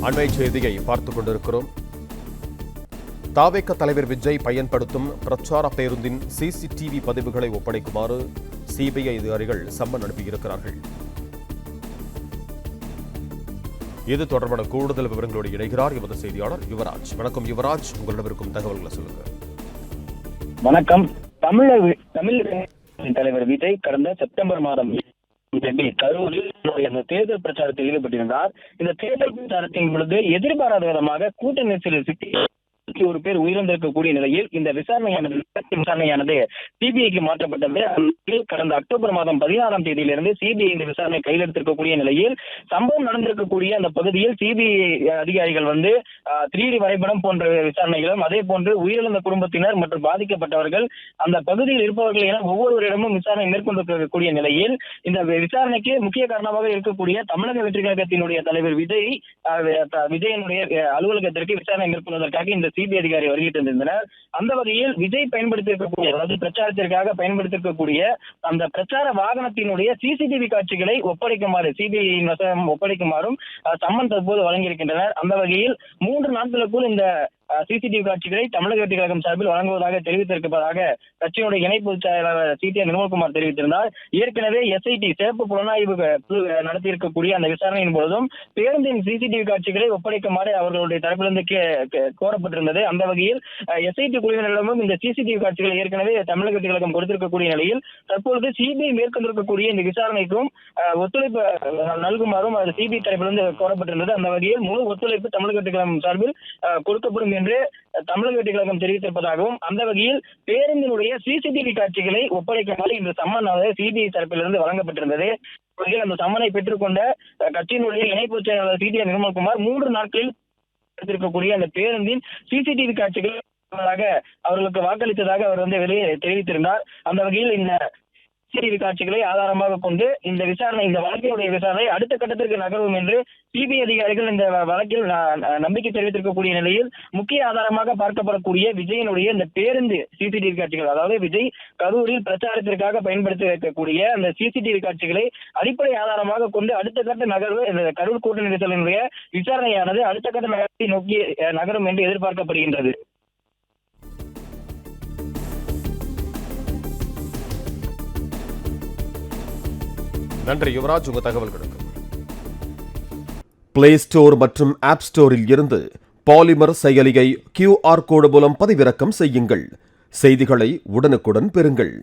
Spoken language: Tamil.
அண்மை செய்தியை பார்த்துக் கொண்டிருக்கிறோம். தாவேக தலைவர் விஜய் பயன்படுத்தும் பிரச்சார பேருந்தின் சிசிடிவி பதிவுகளை ஒப்படைக்குமாறு சிபிஐ அதிகாரிகள் சம்மன் அனுப்பியிருக்கிறார்கள். இது தொடர்பான கூடுதல் விவரங்களோடு இணைகிறார் எமது செய்தியாளர் யுவராஜ். வணக்கம் யுவராஜ், உங்களிடம் இருக்கும் தகவல்களை சொல்லுங்க. வணக்கம். தமிழக தலைவர் விஜய் கடந்த செப்டம்பர் மாதம் கரூரில் தேர்தல் பிரச்சாரத்தில் ஈடுபட்டிருந்தார். இந்த தேர்தல் பிரச்சாரத்தின் பொழுது எதிர்பாராத விதமாக கூட்ட நெரிசலில் சிக்கி ஒரு பேர் உயிரிழந்திருக்கக்கூடிய நிலையில் இந்த விசாரணையானது சிபிஐக்கு மாற்றப்பட்டது. கடந்த அக்டோபர் மாதம் 16ஆம் தேதியிலிருந்து சிபிஐ இந்த விசாரணை கையில் எடுத்திருக்கக்கூடிய நிலையில் சம்பவம் நடந்திருக்கக்கூடிய அந்த பகுதியில் சிபிஐ அதிகாரிகள் 3D வரைபடம் போன்ற விசாரணைகளும், அதே போன்று உயிரிழந்த குடும்பத்தினர் மற்றும் பாதிக்கப்பட்டவர்கள் அந்த பகுதியில் இருப்பவர்கள் என ஒவ்வொருவரிடமும் விசாரணை மேற்கொண்டிருக்கக்கூடிய நிலையில் இந்த விசாரணைக்கு முக்கிய காரணமாக இருக்கக்கூடிய தமிழக வெற்றி கழகத்தினுடைய தலைவர் விஜயனுடைய அலுவலகத்திற்கு விசாரணை மேற்கொள்வதற்காக இந்த சிபிஐ அதிகாரி வருகை தந்திருந்தனர். அந்த வகையில் விஜய் பயன்படுத்தியிருக்கக்கூடிய, அதாவது பிரச்சாரத்திற்காக பயன்படுத்தியிருக்கக்கூடிய அந்த பிரச்சார வாகனத்தினுடைய சிசிடிவி காட்சிகளை ஒப்படைக்குமாறு சிபிஐயின் வசம் ஒப்படைக்குமாறும் சம்மன் தற்போது வழங்கியிருக்கின்றனர். அந்த வகையில் 3 நாட்களுக்குள் இந்த சிசிடிவி காட்சிகளை தமிழக வெற்றி கழகம் சார்பில் வழங்குவதாக தெரிவித்திருப்பதாக கட்சியினுடைய இணை பொதுச் செயலாளர் CT நிர்மல்குமார் தெரிவித்திருந்தார். ஏற்கனவே SIT சிறப்பு புலனாய்வு நடத்தியிருக்கக்கூடிய அந்த விசாரணையின் பொழுதும் பேருந்தின் சிசிடிவி காட்சிகளை ஒப்படைக்குமாறு அவர்களுடைய தரப்பிலிருந்து கோரப்பட்டிருந்தது. அந்த வகையில் SIT குழுவினரிடமும் இந்த சிசிடிவி காட்சிகளை ஏற்கனவே தமிழக வெற்றி கழகம் கொடுத்திருக்கக்கூடிய நிலையில் தற்பொழுது சிபிஐ மேற்கொண்டிருக்கக்கூடிய இந்த விசாரணைக்கும் ஒத்துழைப்பு நல்குமாறும் சிபிஐ தரப்பிலிருந்து கோரப்பட்டிருந்தது. அந்த வகையில் முழு ஒத்துழைப்பு தமிழக வெற்றி கழகம் சார்பில் கொடுக்கப்படும் என்று தமிழக வெற்றி கழகம் தெரிவித்திருப்பதாகவும், அந்த வகையில் பேருந்தினுடைய சிசிடிவி காட்சிகளை ஒப்படைக்குமாறு இந்த சம்மனாக சிபிஐ தரப்பிலிருந்து வழங்கப்பட்டிருந்தது. அந்த சம்மனை பெற்றுக்கொண்ட கட்சியினுடைய இணை பொதுச் செயலாளர் CT நிர்மல்குமார் 3 நாட்களில் எடுத்திருக்கக்கூடிய அந்த பேருந்தின் சிசிடிவி காட்சிகள் அவர்களுக்கு வாக்களித்ததாக அவர் வெளியே தெரிவித்திருந்தார். அந்த வகையில் இந்த சிசிடிவி காட்சிகளை ஆதாரமாக கொண்டு இந்த வழக்கினுடைய விசாரணை அடுத்த கட்டத்திற்கு நகரும் என்று சிபிஐ அதிகாரிகள் இந்த வழக்கில் நம்பிக்கை தெரிவித்திருக்கக்கூடிய நிலையில் முக்கிய ஆதாரமாக பார்க்கப்படக்கூடிய விஜயனுடைய இந்த பேருந்து சிசிடிவி காட்சிகள், அதாவது விஜய் கரூரில் பிரச்சாரத்திற்காக பயன்படுத்தி வைக்கக்கூடிய அந்த சிசிடிவி காட்சிகளை அடிப்படை ஆதாரமாக கொண்டு அடுத்த கட்ட நகர்வு இந்த கரூர் கூட்ட நெரிசலினுடைய விசாரணையானது அடுத்த கட்ட நகரத்தை நோக்கி நகரும் என்று எதிர்பார்க்கப்படுகின்றது. நன்றி யுவராஜ், உங்க தகவல்களுக்கு. பிளே ஸ்டோர் மற்றும் ஆப் ஸ்டோரில் இருந்து பாலிமர் செயலியை QR கோடு மூலம் பதிவிறக்கம் செய்யுங்கள். செய்திகளை உடனுக்குடன் பெறுங்கள்.